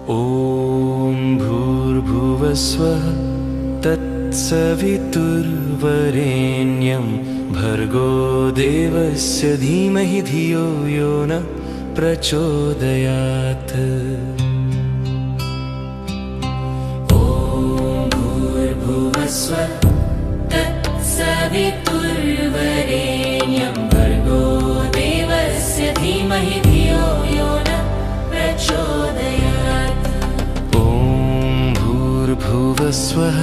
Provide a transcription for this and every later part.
ॐ भूर्भुवस्वः तत्सवितुर्वरेण्यं भर्गो देवस्य धीमहि धियो यो नः प्रचोदयात्। ॐ भूर्भुवस्वः तत्सवितुर्वरेण्यं भर्गो देवस्य धीमहि धियो यो नः प्रचोदयात्। ॐ भूर्भुवस्वः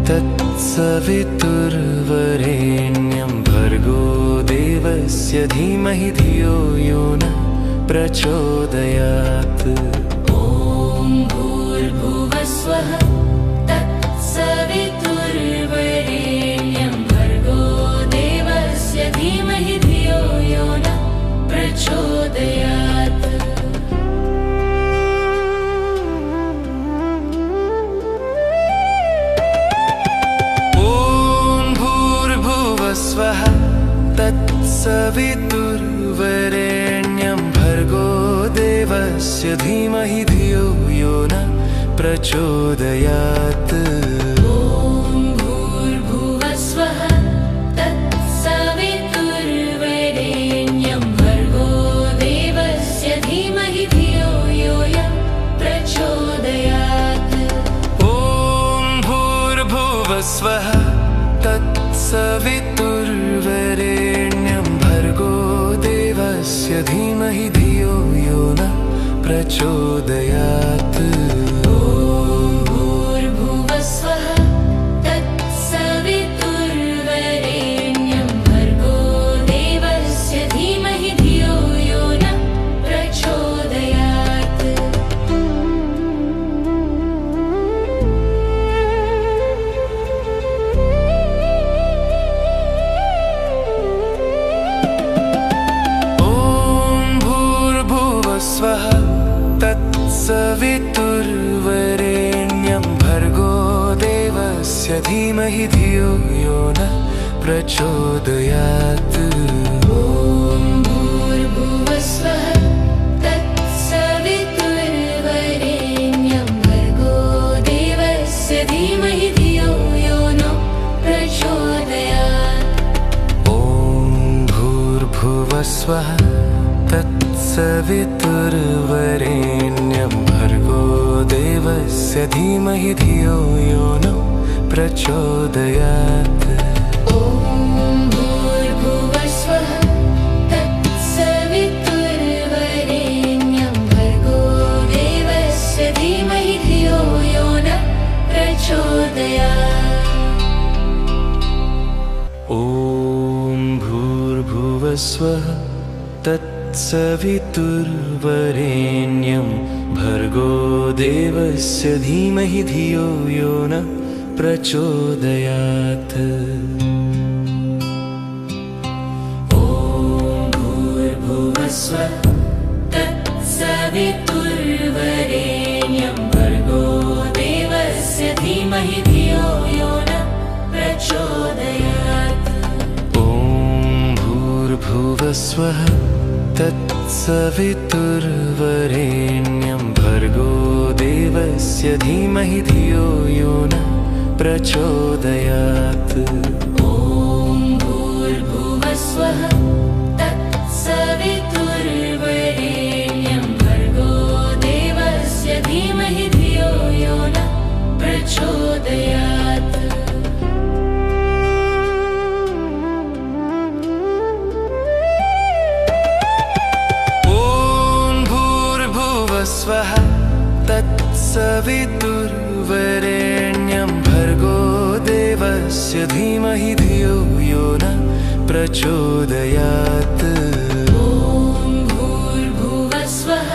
तत्सवितुर्वरेण्यं भर्गो देवस्य धीमहि धियो यो नः प्रचोदयात्। ॐ भूर्भुवस्वः तत्सवितुर्वरेण्यं भर्गो देवस्य धीमहि धियो यो नः प्रचोदयात्। स्वः तत्सवितुर्वरेण्यं भर्गो देवस्य धीमहि धियो यो नः प्रचोदयात्। ॐ भूर्भुवस्वः तत्सवितुर्वरेण्यं भर्गो देवस्य धीमहि धियो यो नः प्रचोदयात्। ॐ भूर्भुवस्वः तत्सवितुर्वरेण्यं भर्गो देवस्य धीमहि धियो यो नः प्रचोदयात्। ॐ भूर्भुवस्वः तत्सवितुर्वरेण्यं भर्गो देवस्य धीमहि धियो यो नः प्रचोदयात्। स्वः तत्सवितुर्वरेण्यं भर्गो देवस्य धीमहि धियो यो नः प्रचोदयात्। ॐ भूर्भुवस्वः तत्सवितुर्वरेण्यं भर्गो देवस्य धीमहि धियो यो नः प्रचोदयात्। ॐ भूर्भुवस्वः तत्सवितुर्वरेण्यं भर्गो देवस्य धीमहि धियो यो नः प्रचोदयात्। ॐ भूर्भुवस्वः तत्सवितुर्वरेण्यं भर्गो देवस्य धीमहि धियो यो नः प्रचोदयात्। ॐ भूर्भुवस्वः तत्सवितुर्वरेण्यं भर्गो देवस्य धीमहि धियो यो नः प्रचोदयात्। ॐ भूर्भुवस्वः तत्सवितुर्वरेण्यं भर्गो देवस्य धीमहि धियो यो नः प्रचोदयात्। ॐ भूर्भुवस्वः तत्सवितुर्वरेण्यं भर्गो देवस्य धीमहि धियो यो नः प्रचोदयात्। ॐ भूर्भुवस्वः तत्सवितुर्वरेण्यं भर्गो देवस्य धीमहि धियो यो नः प्रचोदयात्। स्वः तत्सवितुर्वरेण्यं भर्गो देवस्य धीमहि धियो यो नः प्रचोदयात्। ॐ भूर्भुवस्वः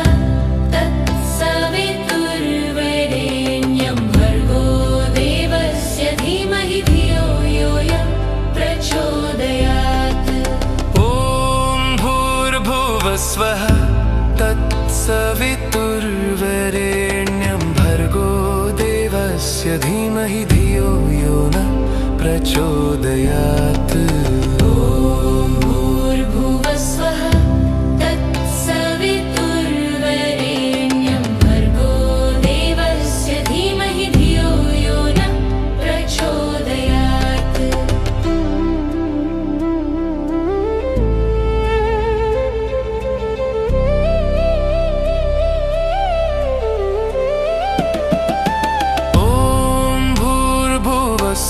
तत्सवितुर्वरेण्यं भर्गो देवस्य धीमहि धियो यो नः प्रचोदयात्। ॐ भूर्भुवस्वः तत्सवितुर्वरेण्यं भर्गो देवस्य धीमहि धियो यो नः प्रचोदयात्। ॐ भूर्भुवस्वः तत्सवितुर्वरेण्यं भर्गो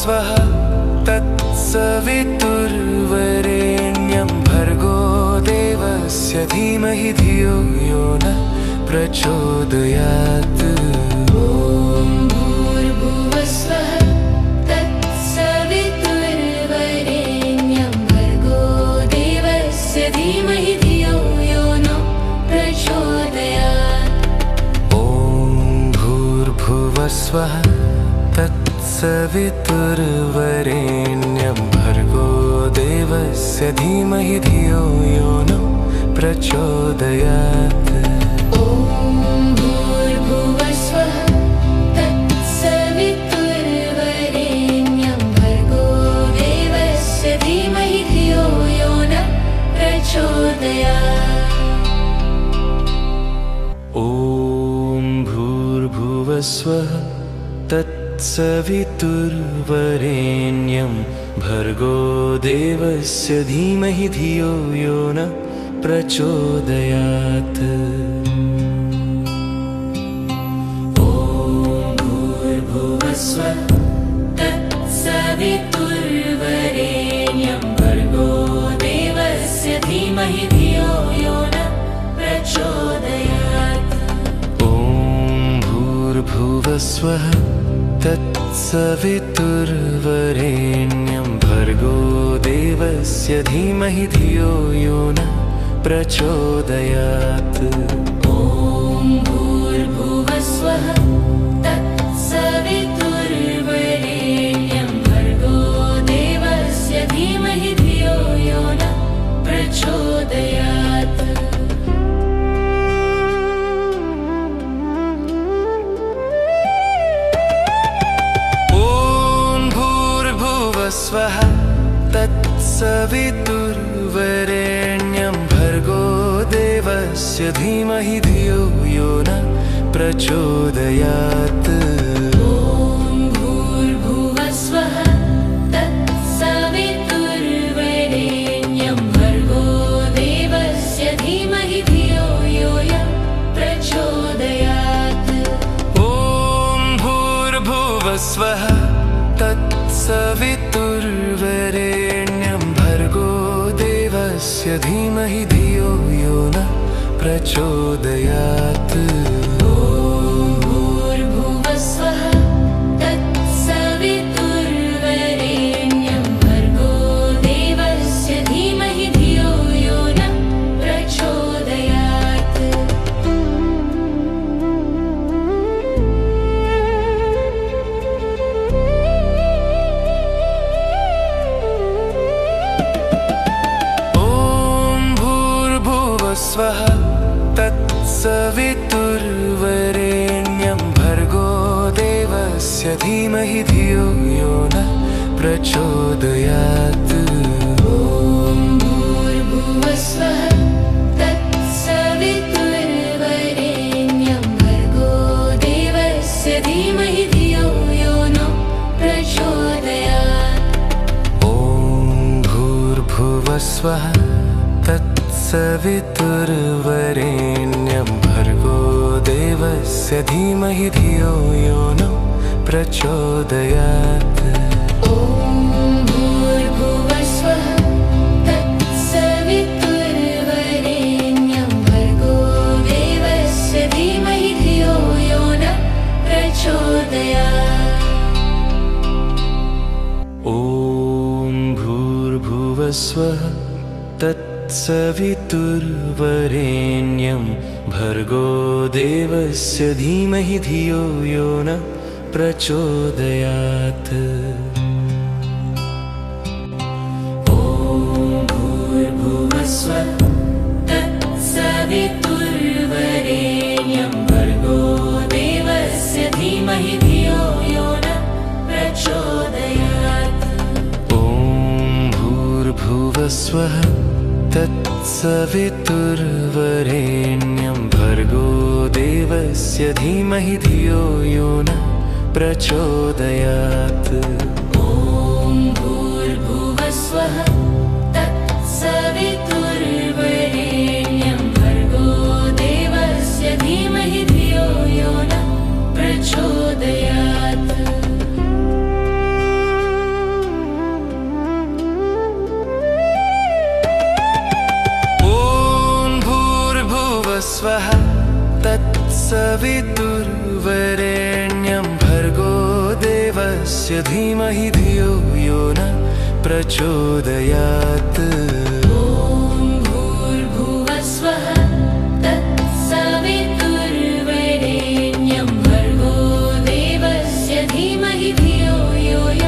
स्वः तत्सवितुर्वरेण्यं भर्गो देवस्य धीमहि धियो यो नः प्रचोदयात्। स्वः तत्सवितुर्वरेण्यं भर्गो देवस्य धीमहि धियो यो नः प्रचोदयात्। ॐ भूर्भुवः स्वः तत्सवितुर्वरेण्यं भर्गो देवस्य धीमहि धियो यो नः प्रचोदयात्। ॐ भूर्भुवः स्वः तत्सवितुर्वरेण्यं भर्गो देवस्य धीमहि धियो यो नः प्रचोदयात्। ॐ भूर्भुवः स्वः तत्सवितुर्वरेण्यं भर्गो देवस्य धीमहि धियो यो नः प्रचोदयात्। ॐ भूर्भुवः स्वः तत्सवितुर्वरेण्यं भर्गो देवस्य धीमहि धियो यो नः प्रचोदयात्। ॐ भूर्भुवः स्वः तत्सवितुर्वरेण्यं भर्गो देवस्य धीमहि धियो यो नः प्रचोदयात्। स्वः तत्सवितुर्वरेण्यं भर्गो देवस्य धीमहि धियो यो नः प्रचोदयात्। ॐ भूर्भुवः स्वः तत्सवितुर्वरेण्यं भर्गो देवस्य धीमहि धियो यो नः प्रचोदयात्। ॐ भूर्भुवः स्वः तत्सवितुर्वरेण्यं भर्गो देवस्य धीमहि धियो यो नः प्रचोदयात्। ॐ भूर्भुवः स्वः तत्सवितुर्वरेण्यं भर्गो देवस्य धीमहि धियो यो नः प्रचोदयात्। स्वः तत्सवितुर्वरेण्यं भर्गो देवस्य धीमहि धियो यो नः प्रचोदयात्। ॐ भूर्भुवः स्वः तत्सवितुर्वरेण्यं भर्गो देवस्य धीमहि धियो यो नः प्रचोदयात्। ॐ भूर्भुवः स्वः तत्सवितुर्वरेण्यं भर्गो देवस्य धीमहि धियो यो नः प्रचोदयात्। ॐ भूर्भुवः स्वः तत्सवितुर्वरेण्यं भर्गो देवस्य धीमहि धियो यो नः प्रचोदयात्। ॐ भूर्भुवः स्वः तत्सवितुर्वरेण्यं भर्गो देवस्य धीमहि धियो यो नः प्रचोदयात्। ॐ भूर्भुवः स्वः तत्सवितुर्वरेण्यं भर्गो देवस्य धीमहि धियो यो नः प्रचोदयात्। ॐ भूर्भुवः स्वः तत्सवितुर्वरेण्यं भर्गो देवस्य धीमहि धियो यो नः प्रचोदयात्। ॐ भूर्भुवः स्वः तत्सवितुर्वरेण्यं भर्गो देवस्य धीमहि धियो यो नः प्रचोदयात्। तत्सवितुर्वरेण्यं भर्गो देवस्य धीमहि धियो यो न प्रचोदयात्। ॐ भूर्भुवस्वः तत्सवितुर्वरेण्यं भर्गो देवस्य धीमहि धियो यो न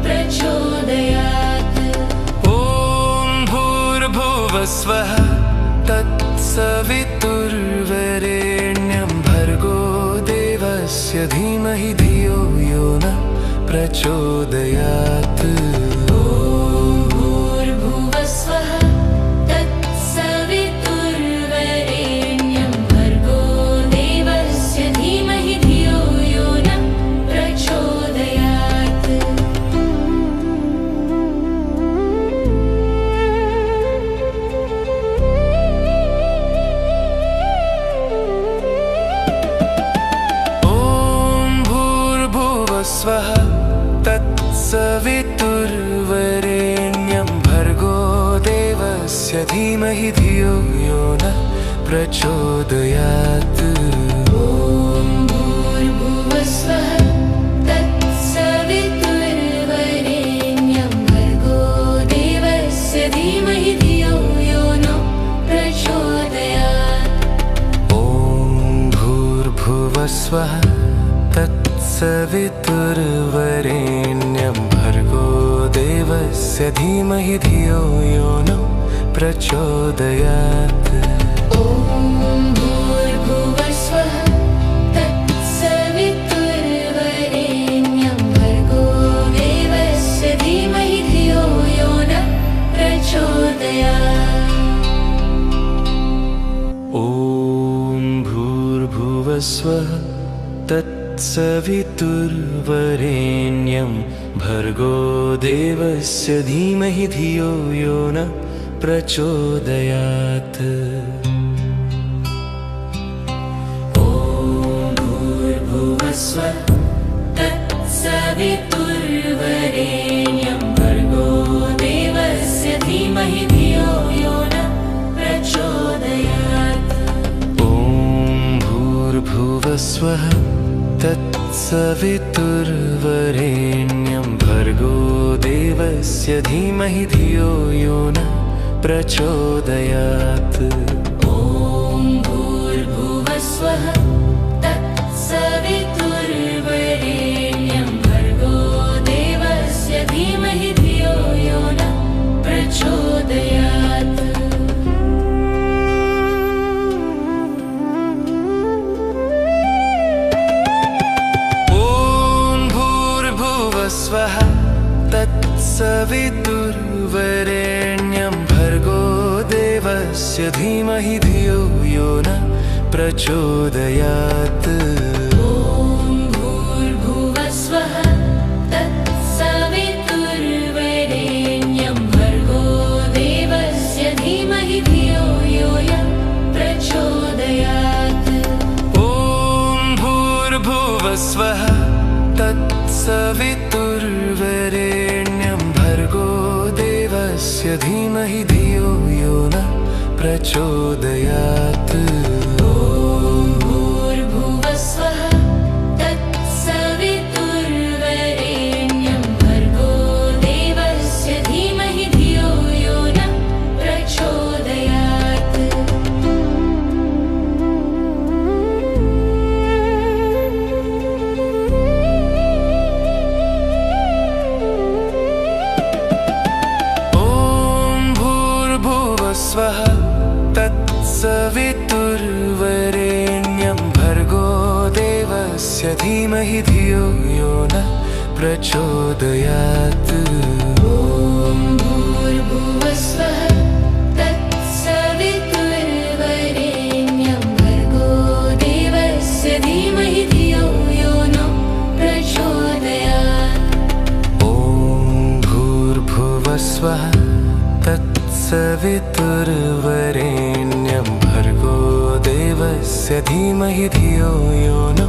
प्रचोदयात्। ॐ भूर्भुवस्वः तत्सवितुर्वरेण्यं भर्गो देवस्य धीमहि धियो यो न प्रचोदयात्। ॐ भूर्भुवस्वः तत्सवितुर्वरेण्यं भर्गो देवस्य धीमहि धियो यो न प्रचोदयात्। स्वः तत्सवितुर्वरेण्यं भर्गो देवस्य धीमहि धियो यो न प्रचोदयात्। ॐ भूर्भुवस्वः तत्सवितुर्वरेण्यं भर्गो देवस्य धीमहि धियो यो न प्रचोदयात्। ॐ भूर्भुवस्वः तत्सवितुर्वरेण्यं भर्गो देवस्य धीमहि धियो यो न प्रचोदयात्। ॐ भूर्भुवस्वः तत्सवितुर्वरेण्यं भर्गो देवस्य धीमहि धियो यो न प्रचोदयात्। ॐ भूर्भुवस्वः तत्सवितुर्वरेण्यं भर्गो देवस्य धीमहि धियो यो न प्रचोदयात्। ॐ भूर्भुवस्वः तत्सवितुर्वरेण्यं भर्गो देवस्य धीमहि धियो यो न प्रचोदयात्। ॐ भूर्भुवस्वः तत्सवितुर्वरेण्यं भर्गो देवस्य धीमहि धियो यो न प्रचोदयात्। ॐ भूर्भुवस्वः तत्सवितुर्वरेण्यं भर्गो देवस्य धीमहि धियो यो न प्रचोदयात्। स्वः तत्सवितुर्वरेण्यं भर्गो देवस्य धीमहि धियो यो न प्रचोदयात्। ॐ भूर्भुवस्वः तत्सवितुर्वरेण्यं भर्गो देवस्य धीमहि धियो यो न प्रचोदयात्। ॐ भूर्भुवस्वः तत्सवितुर्वरेण्यं भर्गो देवस्य धीमहि धियो यो न प्रचोदयात्। ॐ भूर्भुवस्वः तत्सवितुर्वरेण्यं भर्गो देवस्य धीमहि धियो यो न प्रचोदयात्। स्वः तत्सवितुर्वरेण्यं भर्गो देवस्य धीमहि धियो यो न प्रचोदयात्। ॐ भूर्भुवस्वः तत्सवितुर्वरेण्यं भर्गो देवस्य धीमहि धियो यो न प्रचोदयात्। ॐ भूर्भुवस्वः तत्सवितुर्वरेण्यं भर्गो देवस्य धीमहि धियो यो न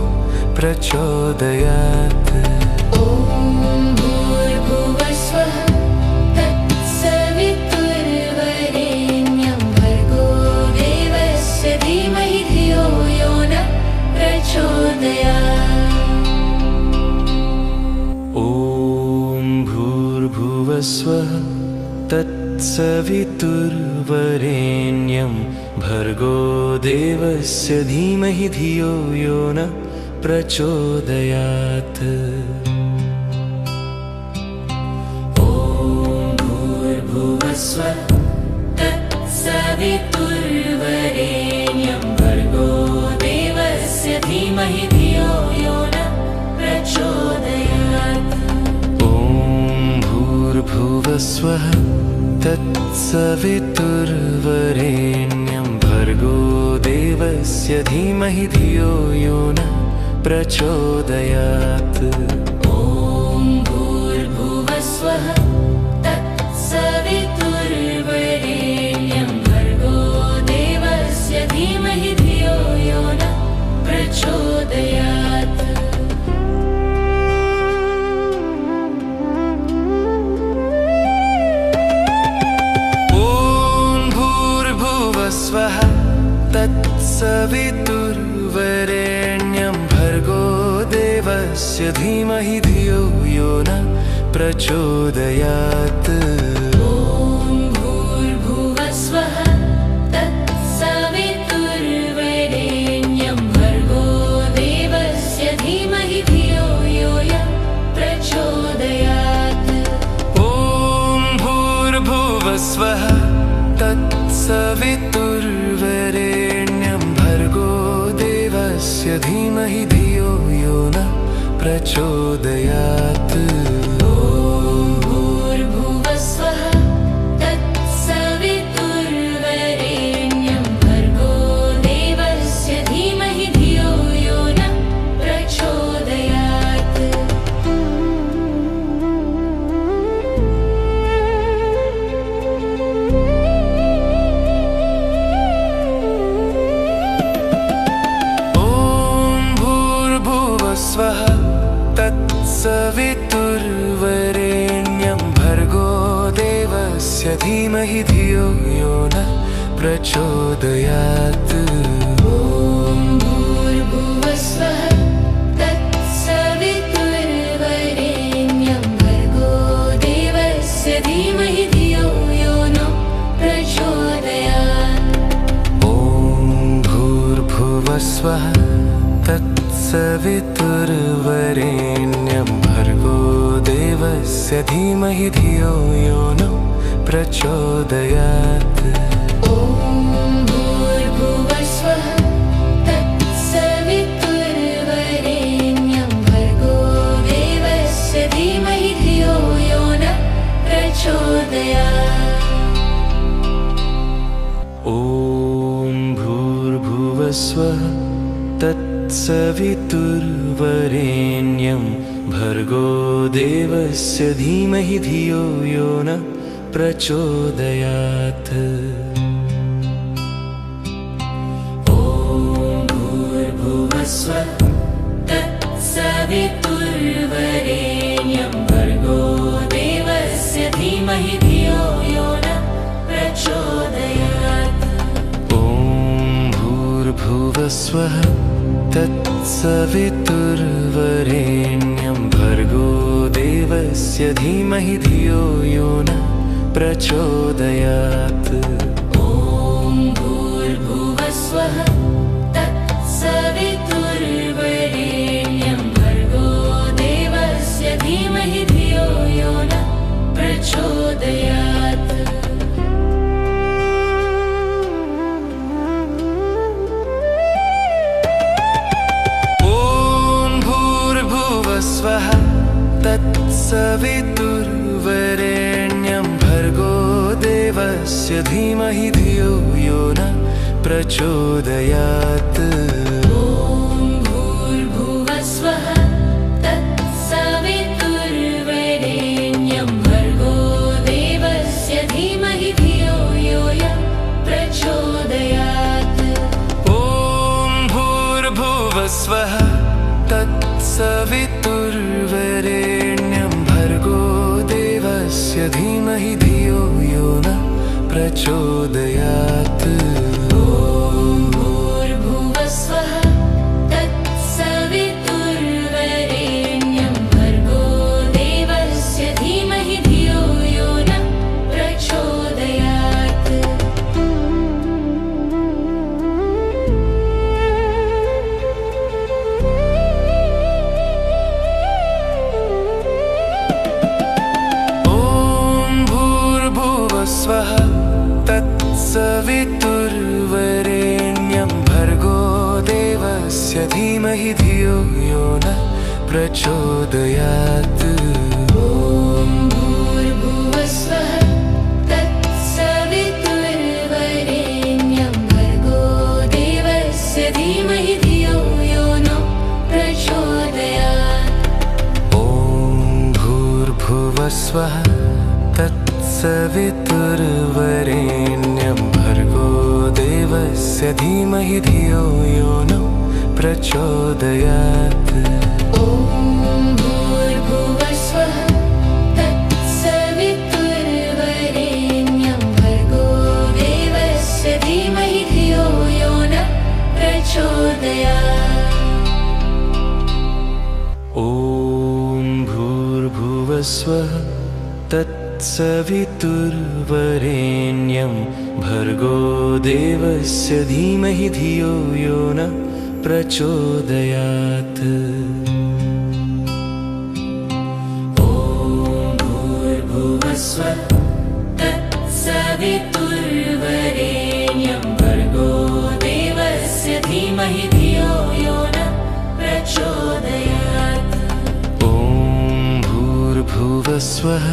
प्रचोदयात्। ॐ भूर्भुवस्वः तत्सवितुर्वरेण्यं भर्गो देवस्य धीमहि धियो यो न प्रचोदयात्। भूर्भुवस्वः तत्सवितुर्वरेण्यं भर्गो देवस्य धीमहि धियो यो न प्रचोदयात्। ॐ भूर्भुवस्वः तत्सवितुर्वरेण्यं भर्गो देवस्य धीमहि धियो यो न प्रचोदयात्। ॐ भूर्भुवस्वः तत्सवितुर्वरेण्यं भर्गो देवस्य धीमहि धियो यो न प्रचोदयात्। ॐ भूर्भुवस्वः तत्सवितुर्वरेण्यं भर्गो देवस्य धीमहि धियो यो न प्रचोदयात्। स्वः तत्सवितुर्वरेण्यं भर्गो देवस्य धीमहि धियो यो न प्रचोदयात्। ॐ भूर्भुवस्वः तत्सवितुर्वरेण्यं भर्गो देवस्य धीमहि धियो यो न प्रचोदयात्। ॐ भूर्भुवस्वः तत्सवितुर्वरेण्यं भर्गो देवस्य धीमहि धियो यो न प्रचोदयात्। ॐ भूर्भुवस्वः तत्सवितुर्वरेण्यं भर्गो देवस्य धीमहि धियो यो न प्रचोदयात्। स्वः तत्सवितुर्वरेण्यं भर्गो देवस्य धीमहि धियो यो न प्रचोदयात्। ॐ भूर्भुवस्वः तत्सवितुर्वरेण्यं भर्गो देवस्य धीमहि धियो यो न प्रचोदयात्। ॐ भूर्भुवस्वः तत्सवितुर्वरेण्यं भर्गो देवस्य धीमहि धियो यो न प्रचोदयात्। ॐ भूर्भुवस्वः तत्सवितुर्वरेण्यं भर्गो देवस्य धीमहि धियो यो न प्रचोदयात्। ॐ भूर्भुवस्वः तत्सवितुर्वरेण्यं भर्गो देवस्य धीमहि धियो यो न प्रचोदयात्। ॐ भूर्भुवस्वः तत्सवितुर्वरेण्यं भर्गो देवस्य धीमहि धियो यो न प्रचोदयात्। ॐ भूर्भुवस्वः तत्सवितुर्वरेण्यं भर्गो देवस्य धीमहि धियो यो न प्रचोदयात्। ॐ भूर्भुवस्वः तत्सवितुर्वरेण्यं भर्गो देवस्य धीमहि धियो यो न प्रचोदयात्। स्वः तत्सवितुर्वरेण्यं भर्गो देवस्य धीमहि धियो यो न प्रचोदयात्। ॐ भूर्भुवस्वः तत्सवितुर्वरेण्यं भर्गो देवस्य धीमहि धियो यो न प्रचोदयात्। ॐ भूर्भुवस्वः तत्सवितुर्वरेण्यं भर्गो देवस्य धीमहि धियो यो न प्रचोदयात्। ॐ भूर्भुवस्वः तत्सवितुर्वरेण्यं भर्गो देवस्य धीमहि धियो यो देवस्य धीमहि धियो यो नः प्रचोदयात्। ॐ भूर्भुवस्वः तत्सवितुर्वरेण्यं भर्गो देवस्य धीमहि धियो यो नः प्रचोदयात्। ॐ भूर्भुवस्वः तत्सवितुर्वरेण्यं भर्गो देवस्य धीमहि धियो यो नः प्रचोदयात्। ॐ भूर्भुवस्वः तत्सवितुर्वरेण्यं भर्गो देवस्य धीमहि धियो यो नः प्रचोदयात्। ॐ भूर्भुवस्वः तत्सवितुर्वरेण्यं भर्गो देवस्य धीमहि धियो यो नः प्रचोदयात्। ॐ भूर्भुवस्वः तत्सवितुर्वरेण्यं भर्गो देवस्य धीमहि धियो यो नः प्रचोदयात्। ॐ भूर्भुवस्वः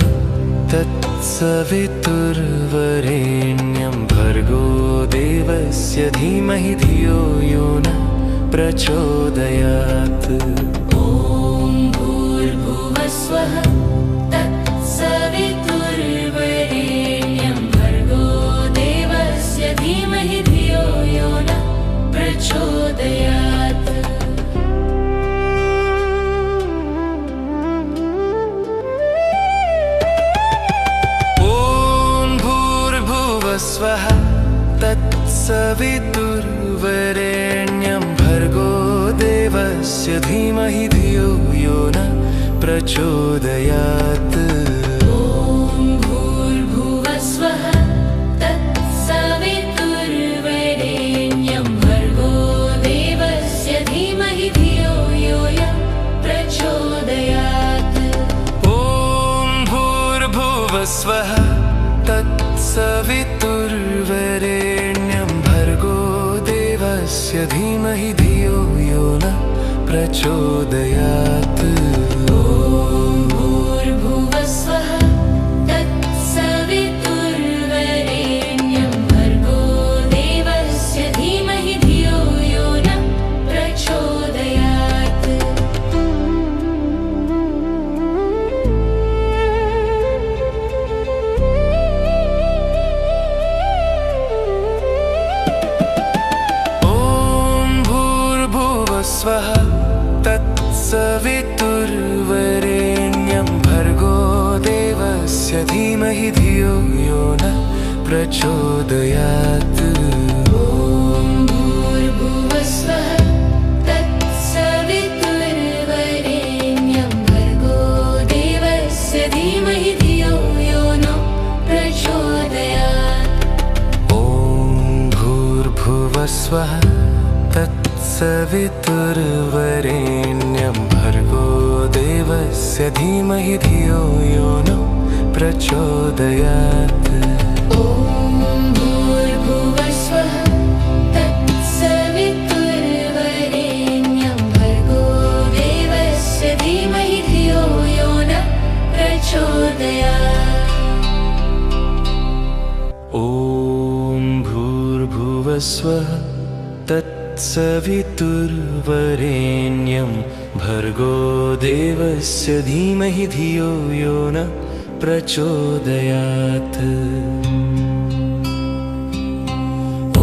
तत्सवितुर्वरेण्यं भर्गो देवस्य धीमहि धियो यो नः प्रचोदयात्। ॐ भूर्भुवस्वः तत्सवितुर्वरेण्यं भर्गो देवस्य धीमहि धियो यो नः प्रचोदयात्। स्वः तत्सवितुर्वरेण्यं भर्गो देवस्य धीमहि धियो यो नः प्रचोदयात्। ॐ भूर्भुवस्वः तत्सवितुर्वरेण्यं भर्गो देवस्य धीमहि धियो यो नः प्रचोदयात्। ॐ भूर्भुवस्वः तत्सवितुर्वरेण्यं भर्गो देवस्य धीमहि धियो यो नः प्रचोदयात्। ॐ भूर्भुवस्वः तत्सवितुर्वरेण्यं भर्गो देवस्य धीमहि धियो यो नः प्रचोदयात्। स्वः तत्सवितुर्वरेण्यं भर्गो देवस्य धीमहि धियो यो नः प्रचोदयात्। ॐ भूर्भुवस्वः तत्सवितुर्वरेण्यं भर्गो देवस्य धीमहि धियो यो नः प्रचोदयात्। ॐ भूर्भुवस्वः तत्सवितुर्वरेण्यं भर्गो देवस्य धीमहि धियो यो नः प्रचोदयात्। ॐ भूर्भुवस्वः तत्सवितुर्वरेण्यं भर्गो देवस्य धीमहि धियो यो नः प्रचोदयात्। ॐ भूर्भुवस्वः तत्सवितुर्वरेण्यं भर्गो देवस्य धीमहि धियो यो नः प्रचोदयात्। ॐ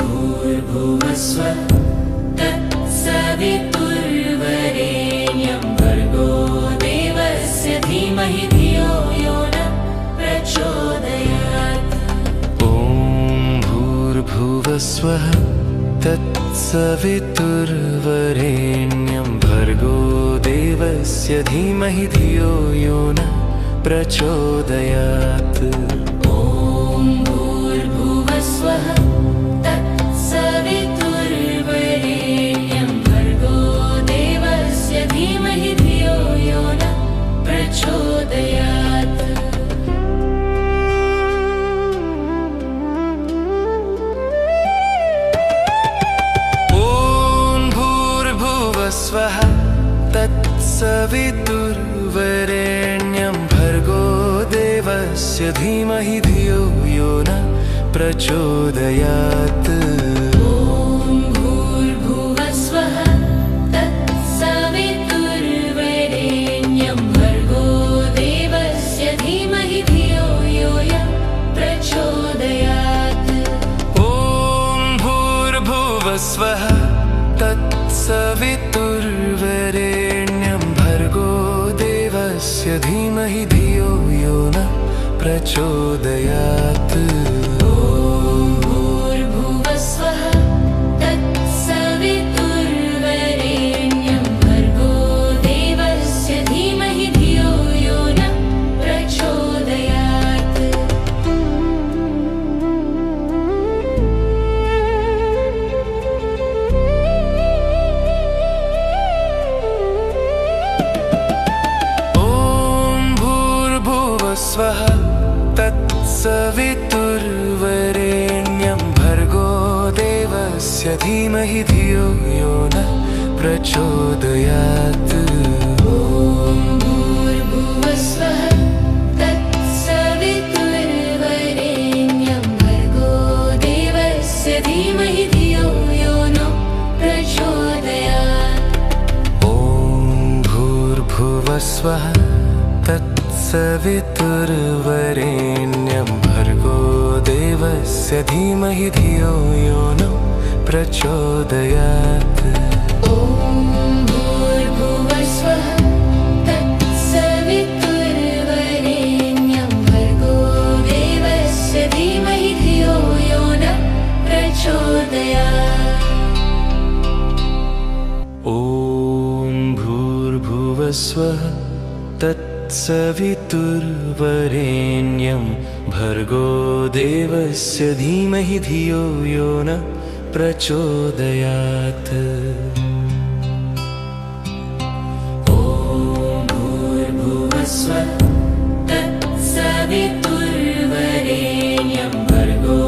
भूर्भुवस्वः तत्सवितुर्वरेण्यं भर्गो देवस्य धीमहि धियो यो नः प्रचोदयात्। ॐ भूर्भुवस्वः तत्सवितुर्वरेण्यं भर्गो देवस्य धीमहि धियो यो नः प्रचोदयात्। ॐ भूर्भुवस्वः तत्सवितुर्वरेण्यं भर्गो देवस्य धीमहि धियो यो नः प्रचोदयात्। तत्सवितुर्वरेण्यं भर्गो देवस्य धीमहि धियो यो न प्रचोदयात्। स्वः तत्सवितुर्वरेण्यं भर्गो देवस्य धीमहि धियो यो न प्रचोदयात्। ॐ भूर्भुवस्वः तत्सवितुर्वरेण्यं भर्गो देवस्य धीमहि धियो यो न प्रचोदयात्। स्वः तत्सवितुर्वरेण्यं भर्गो देवस्य धीमहि धियो यो न प्रचोदयात्। ॐ भूर्भुवस्वः तत्सवितुर्वरेण्यं भर्गो देवस्य धीमहि धियो यो न प्रचोदयात्। ॐ भूर्भुवस्वः तत्सवितुर्वरेण्यं भर्गो देवस्य धीमहि धियो यो न प्रचोदयात्। ॐ भूर्भुवस्वः तत्सवितुर्वरेण्यं भर्गो देवस्य धीमहि धियो यो न प्रचोदयात्। ॐ भूर्भुवस्वः तत्सवितुर्वरेण्यं भर्गो देवस्य धीमहि धियो यो न प्रचोदयात्। ॐ भूर्भुवस्वः तत्सवितुर्वरेण्यं भर्गो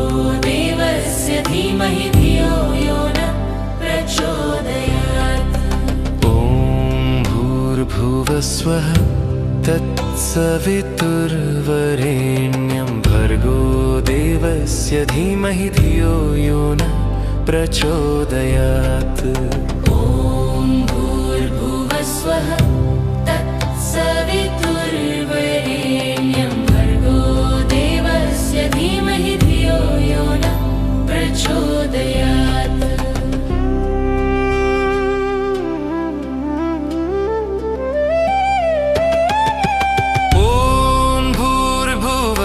देवस्य धीमहि धियो यो न प्रचोदयात्। ॐ भूर्भुवस्वः तत्सवितुर्वरेण्यं भर्गो देवस्य धीमहि धियो यो न प्रचोदयात्। ॐ भूर्भुवस्वः तत्सवितुर्वरेण्यं भर्गो देवस्य धीमहि धियो यो न प्रचोदयात्।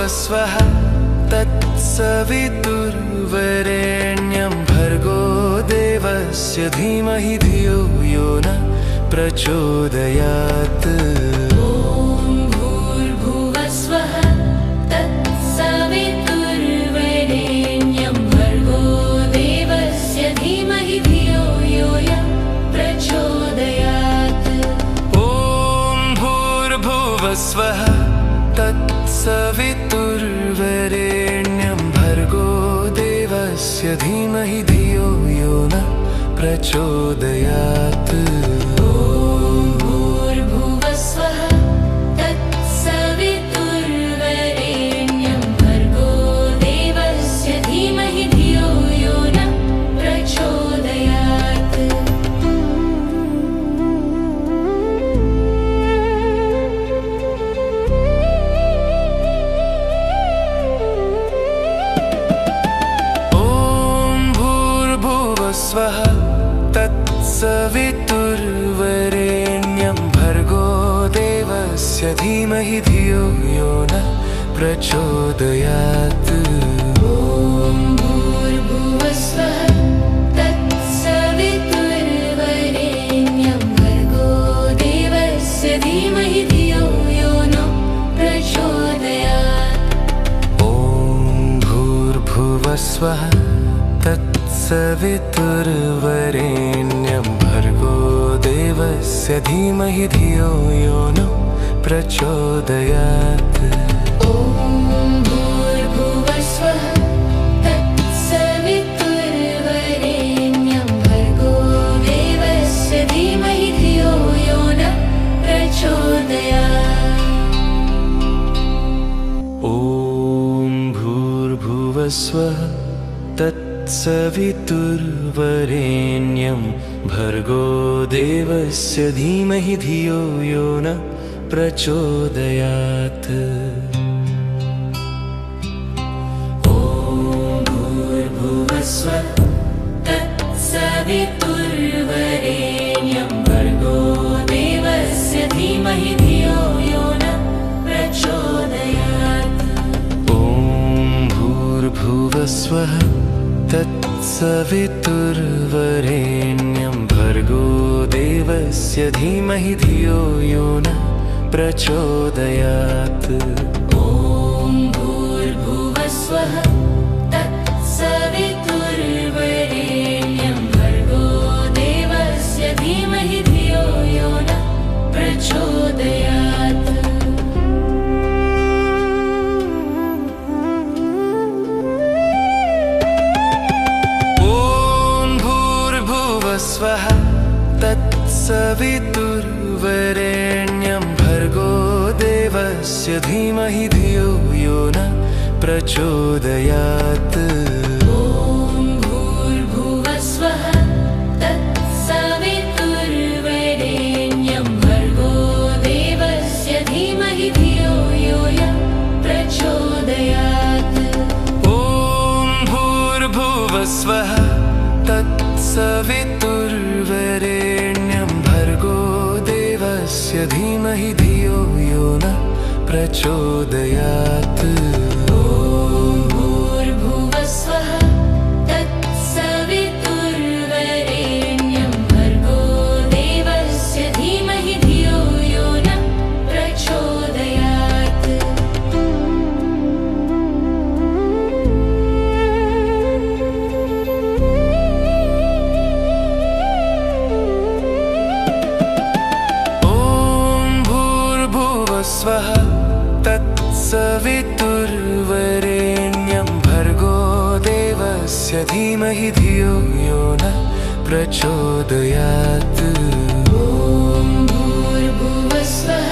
स्वः तत्सवितुर्वरेण्यं भर्गो देवस्य धीमहि धियो यो न प्रचोदयात्। ॐ भूर्भुवस्वः तत्सवितुर्वरेण्यं भर्गो देवस्य धीमहि धियो यो न प्रचोदयात्। ॐ भूर्भुवस्वः तत्सवितुर्वरेण्यं भर्गो देवस्य धीमहि धियो यो न प्रचोदयात्। ॐ भूर्भुवस्वः तत्सवितुर्वरेण्यं भर्गो देवस्य धीमहि धियो यो न प्रचोदयात्। स्वः तत्सवितुर्वरेण्यं भर्गो देवस्य धीमहि धियो यो न प्रचोदयात्। ॐ भूर्भुवस्वः तत्सवितुर्वरेण्यं भर्गो देवस्य धीमहि धियो यो न प्रचोदयात्। ॐ भूर्भुवस्वः तत्सवितुर्वरेण्यं भर्गो देवस्य धीमहि धियो यो न प्रचोदयात्। ॐ भूर्भुवस्वः तत्सवितुर्वरेण्यं भर्गो देवस्य धीमहि धियो यो न भूर्भुवस्वः तत्सवितुर्वरेण्यं भर्गो देवस्य धीमहि धियो यो न प्रचोदयात्। ॐ भूर्भुवस्वः तत्सवितुर्वरेण्यं भर्गो देवस्य धीमहि धियो यो न प्रचोदयात्। ॐ भूर्भुवस्वः तत्सवितुर्वरेण्यं भर्गो देवस्य धीमहि धियो यो न प्रचोदयात्। ॐ भूर्भुवस्वः तत्सवितुर्वरेण्यं भर्गो देवस्य धीमहि धियो यो न प्रचोदयात्। स्वः तत्सवितुर्वरेण्यं भर्गो देवस्य धीमहि धियो यो न प्रचोदयात्। ॐ भूर्भुवस्वः तत्सवितुर्वरेण्यं भर्गो देवस्य धीमहि धियो यो न प्रचोदयात्। ॐ भूर्भुवस्वः तत्सवितुर्वरेण्यं भर्गो देवस्य धीमहि धियो यो न प्रचोदयात्। ॐ भूर्भुवस्वः तत्सवितुर्वरेण्यं भर्गो देवस्य धीमहि धियो यो न प्रचोदयात्। स्वः तत्सवितुर्वरेण्यं भर्गो देवस्य धीमहि धियो यो न प्रचोदयात्। ॐ भूर्भुवस्वः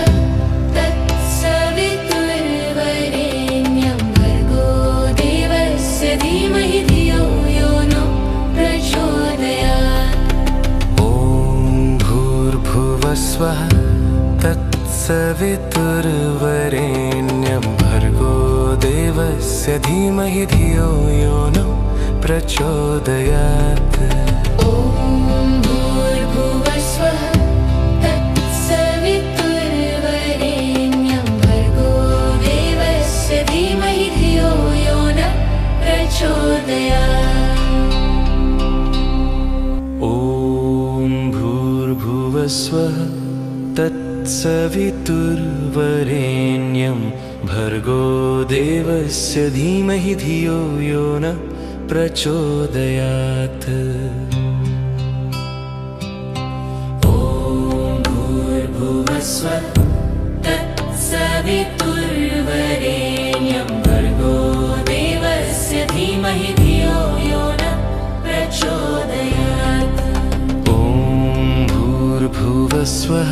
तत्सवितुर्वरेण्यं भर्गो देवस्य धीमहि धियो यो न प्रचोदयात्। ॐ भूर्भुवस्वः तत्सवितुर्वरेण्यं भर्गो देवस्य धीमहि धियो यो न प्रचोदयात्। ॐ भूर्भुवस्वः तत्सवितुर्वरेण्यं भर्गो देवस्य धीमहि धियो यो न प्रचोदयात्। ॐ भूर्भुवस्वः तत्सवितुर्वरेण्यं भर्गो देवस्य धीमहि धियो यो न प्रचोदयात्। ॐ भूर्भुवस्वः तत्सवितुर्वरेण्यं भर्गो देवस्य धीमहि धियो यो न प्रचोदयात्। ॐ भूर्भुवस्वः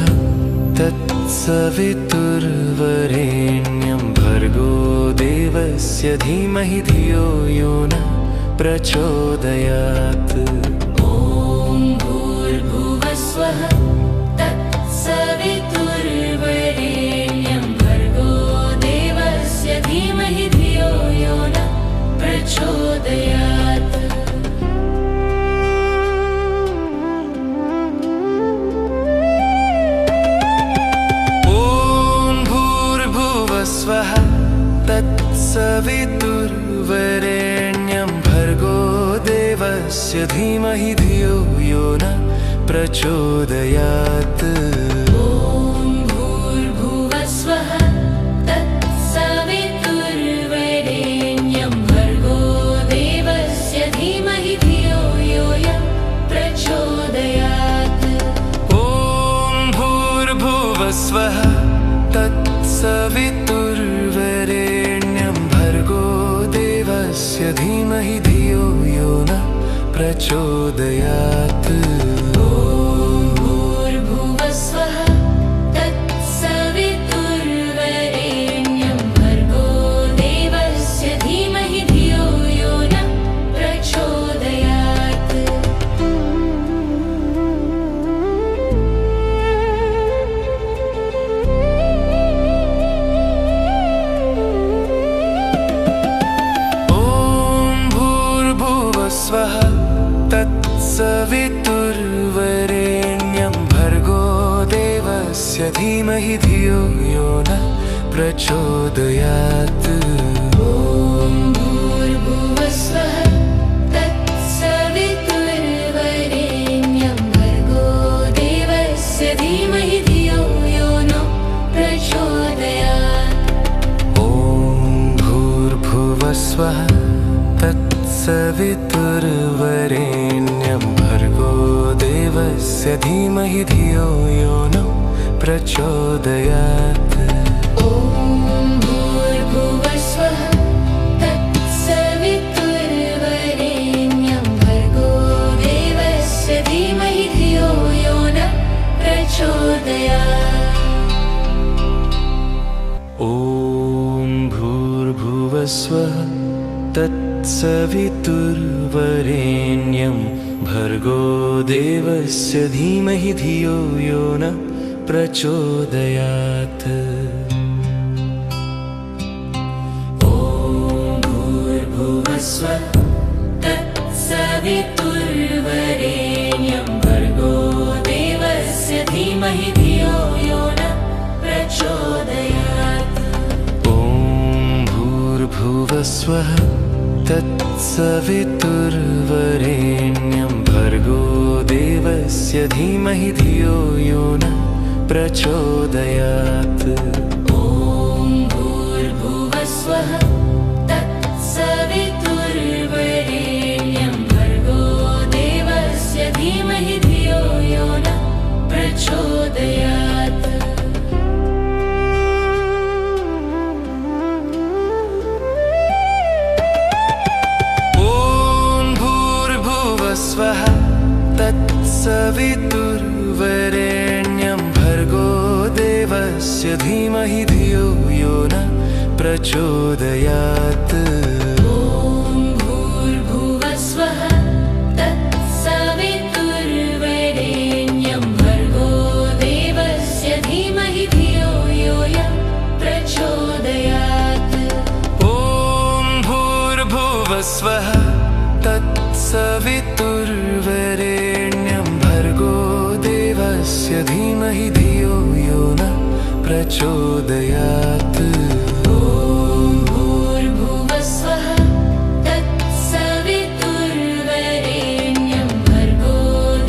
तत्सवितुर्वरेण्यं भर्गो देवस्य धीमहि धियो यो न प्रचोदयात्। ॐ भूर्भुवस्वः तत्सवितुर्वरेण्यं भर्गो देवस्य धीमहि धियो यो न प्रचोदयात्। स्वः तत्सवितुर्वरेण्यं भर्गो देवस्य धीमहि धियो यो न प्रचोदयात्। ॐ भूर्भुवस्वः तत्सवितुर्वरेण्यं भर्गो देवस्य धीमहि धियो यो न प्रचोदयात्। ॐ भूर्भुवस्वः तत्सवितुर्वरेण्यं भर्गो देवस्य धीमहि धियो यो न प्रचोदयात्। ॐ भूर्भुवस्वः तत्सवितुर्वरेण्यं भर्गो देवस्य धीमहि धियो देवस्य धीमहि धियो यो नः प्रचोदयात्। ॐ भूर्भुवस्वः तत्सवितुर्वरेण्यं भर्गो देवस्य धीमहि धियो यो नः प्रचोदयात्। ॐ भूर्भुवस्वः तत्सवितुर्वरेण्यं भर्गो देवस्य धीमहि धियो यो नः प्रचोदयात्। ॐ भूर्भुवस्वः तत्सवितुर्वरेण्यं भर्गो देवस्य धीमहि धियो यो नः प्रचोदयात्। ॐ भूर्भुवस्वः तत्सवितुर्वरेण्यं भर्गो देवस्य धीमहि धियो यो नः प्रचोदयात्। ॐ भूर्भुवस्वः तत्सवितुर्वरेण्यं भर्गो देवस्य धीमहि धियो यो नः प्रचोदयात्। ॐ भूर्भुवस्वः तत्सवितुर्वरेण्यं भर्गो देवस्य धीमहि धियो यो नः प्रचोदयात्। ॐ भूर्भुवस्वः तत्सवितुर्वरेण्यं भर्गो देवस्य धीमहि धियो यो नः प्रचोदयात्। स्वः तत्सवितुर्वरेण्यं भर्गो देवस्य धीमहि धियो यो नः प्रचोदयात्। ॐ भूर्भुवस्वः तत्सवितुर्वरेण्यं भर्गो देवस्य धीमहि धियो यो नः प्रचोदयात्। ॐ भूर्भुवस्वः तत्सवितुर्वरेण्यं भर्गो देवस्य धीमहि धियो यो नः प्रचोदयात्। ॐ भूर्भुवस्वः तत्सवितुर्वरेण्यं भर्गो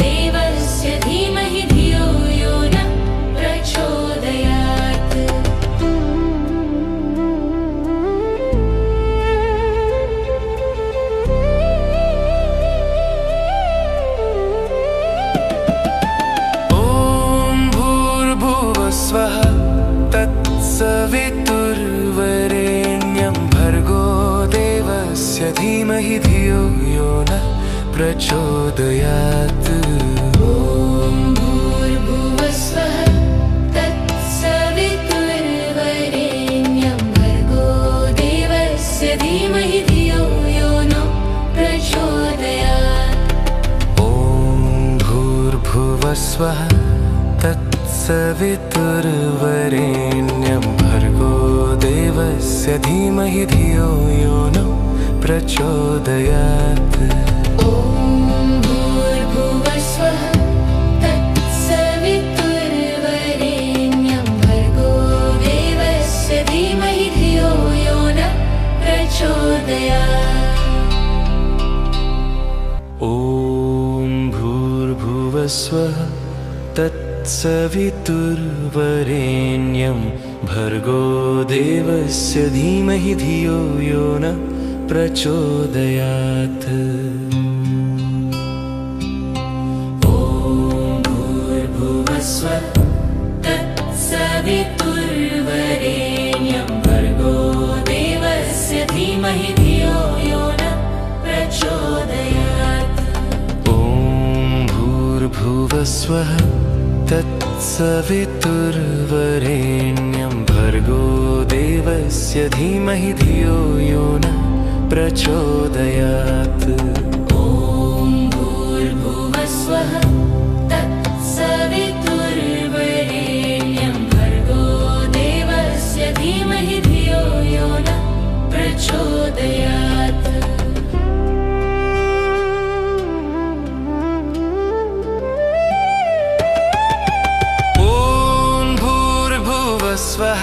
देवस्य धीमहि धियो यो नः प्रचोदयात्। स्वः तत्सवितुर्वरेण्यं भर्गो देवस्य धीमहि धियो यो नः प्रचोदयात्। ॐ भूर्भुवस्वः तत्सवितुर्वरेण्यं भर्गो देवस्य धीमहि धियो यो नः प्रचोदयात्। ॐ भूर्भुवस्वः तत्सवितुर्वरेण्यं भर्गो देवस्य धीमहि धियो यो नः प्रचोदयात्। ॐ भूर्भुवस्वः तत्सवितुर्वरेण्यं भर्गो देवस्य धीमहि धियो यो नः प्रचोदयात्। ॐ भूर्भुवस्वः तत्सवितुर्वरेण्यं भर्गो देवस्य धीमहि धियो यो नः प्रचोदयात्। ॐ भूर्भुवस्वः तत्सवितुर्वरेण्यं भर्गो देवस्य धीमहि धियो यो नः प्रचोदयात्। ॐ भूर्भुवस्वः तत्सवितुर्वरेण्यं भर्गो देवस्य धीमहि धियो यो नः प्रचोदयात्। ॐ भूर्भुवस्वः तत्सवितुर्वरेण्यं भर्गो देवस्य धीमहि धियो यो नः प्रचोदयात्। भूर्भुवस्वः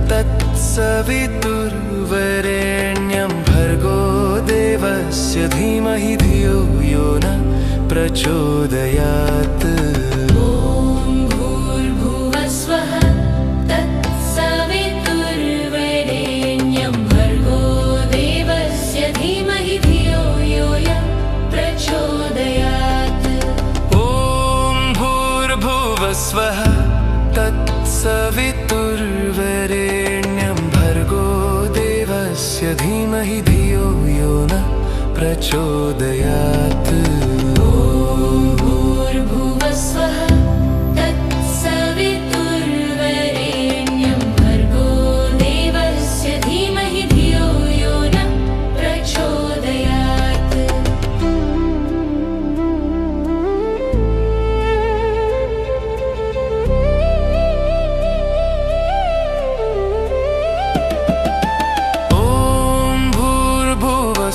तत्सवितुर्वरेण्यं भर्गो देवस्य धीमहि धियो यो न प्रचोदयात्। स्वः तत्सवितुर्वरेण्यं भर्गो देवस्य धीमहि धियो यो न प्रचोदयात्। भूर्भुवस्वः तत्सवितुर्वरेण्यं भर्गो देवस्य धीमहि धियो यो न प्रचोदयात्।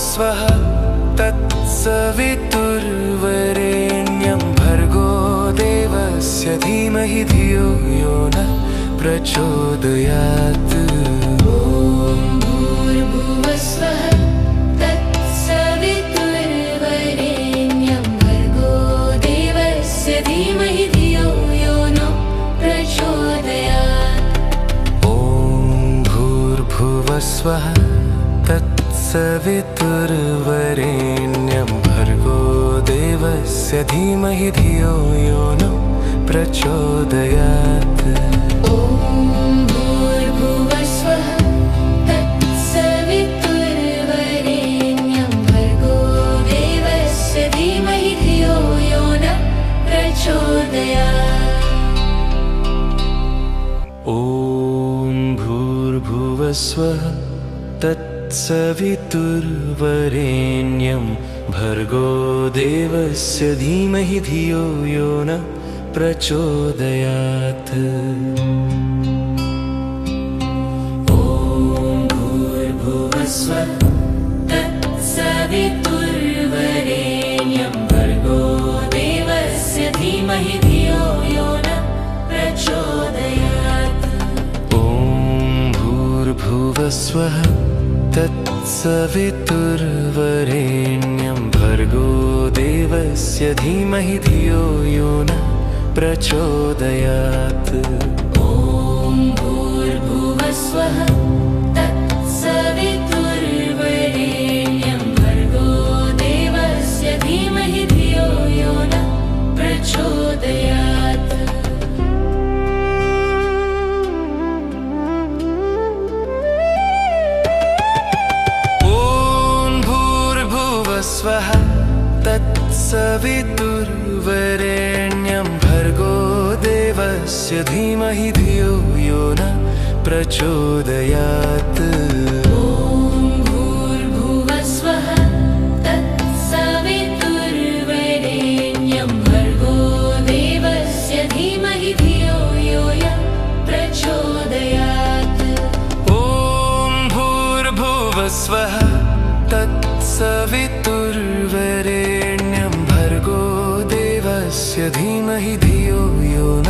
स्वः तत्सवितुर्वरेण्यं भर्गो देवस्य धीमहि धियो यो न प्रचोदयात्। भूर्भुवस्वः तत्सवितुर्वरेण्यं भर्गो देवस्य धीमहि धियो यो न प्रचोदयात्। ॐ भूर्भुवस्वः तत्सवितुर्वरेण्यं भर्गो देवस्य धीमहि धियो यो न प्रचोदयात्। ॐ भूर्भुवस्वः तत्सवितुर्वरेण्यं भर्गो देवस्य धीमहि धियो यो न प्रचोदयात्। ॐ भूर्भुवस्वः तत्सवितुर्वरेण्यं भर्गो देवस्य धीमहि धियो यो न प्रचोदयात्। ॐ भूर्भुवस्वः तत्सवितुर्वरेण्यं भर्गो देवस्य धीमहि धियो यो न प्रचोदयात्। ॐ भूर्भुवस्वः तत्सवितुर्वरेण्यं भर्गो देवस्य धीमहि धियो यो न प्रचोदयात्। ॐ भूर्भुवस्वः तत्सवितुर्वरेण्यं भर्गो देवस्य धीमहि धियो यो न प्रचोदयात्। स्वः तत्सवितुर्वरेण्यं भर्गो देवस्य धीमहि धियो यो न प्रचोदयात्। ॐ भूर्भुवस्वः तत्सवितुर्वरेण्यं भर्गो देवस्य धीमहि धियो यो न प्रचोदयात्। ॐ भूर्भुवस्वः तत्सवितुर्वरेण्यं भर्गो देवस्य धीमहि धियो यो न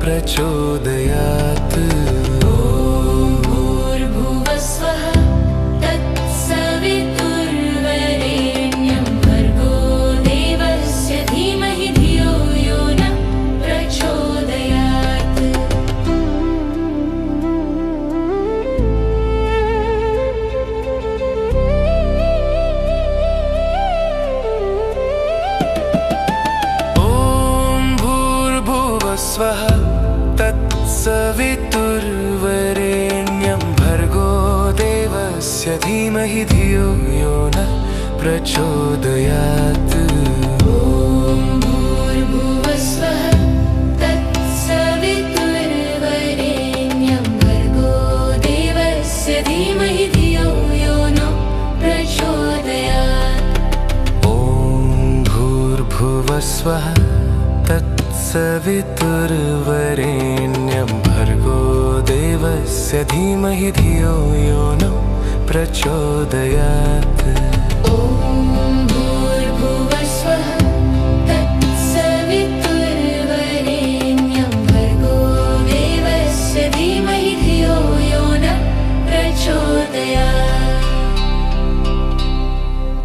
प्रचोदयात्। ॐ भूर्भुवस्वः तत्सवितुर्वरेण्यं भर्गो देवस्य धीमहि धियो यो न प्रचोदयात्। स्वः तत्सवितुर्वरेण्यं भर्गो देवस्य धीमहि धियो यो न प्रचोदयात्। ॐ भूर्भुवस्वः तत्सवितुर्वरेण्यं भर्गो देवस्य धीमहि धियो यो न प्रचोदयात्। ॐ भूर्भुवस्वः तत्सवितुर्वरेण्यं भर्गो देवस्य धीमहि धियो यो न प्रचोदयात्। ॐ